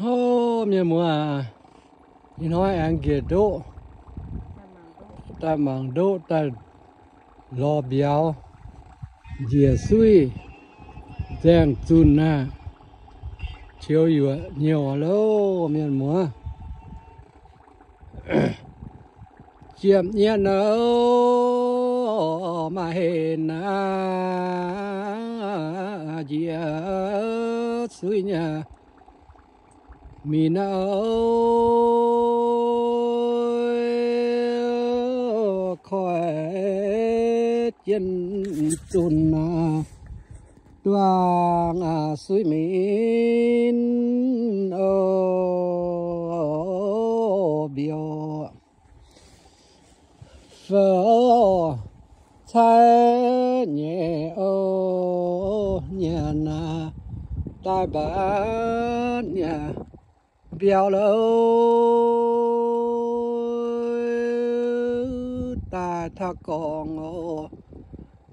Ô miền mùa à, nhìn nói anh kia đỗ, ta mang đỗ ta lò béo, dẻ suy, giang chun na, chiếu nhiều lô miền mùa, chiêm nhiên ở mà hên à dẻ suy nhà. Mình ơi khỏi chân tuần đoan suy mình biểu vợ thái nhẹ nhà na tai bán nhà béo lâu ta tha con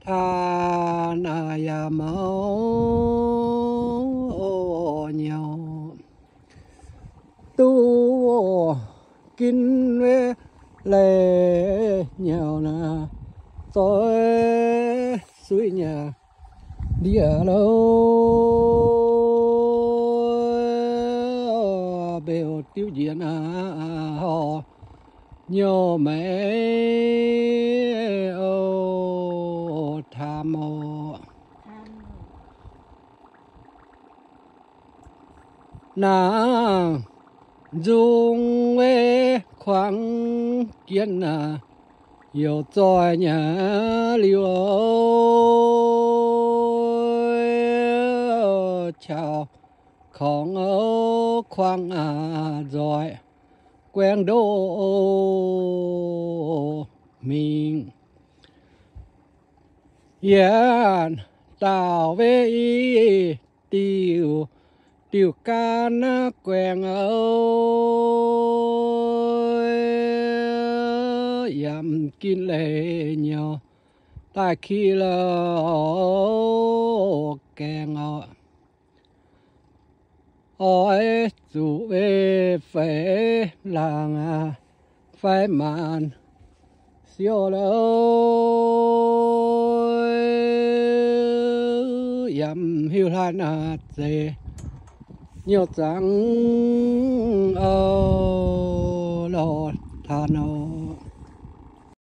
tha na ya máu nhau tu kinh về lệ nhau na tôi suy nhà đi ở lâu bèo tiêu diệt họ nhiều mẹ ô tham ô nàng dùng về khoáng kiến yêu cho nhà liều chào không ở khoáng rồi quen đô mình yên tao về tiêu tiêu can quen ơi yam kín lệ nhau tại khi là kèn ôi dù về phải làng phải màn siêu lâu yam hiu lan dê nhiều trắng lo than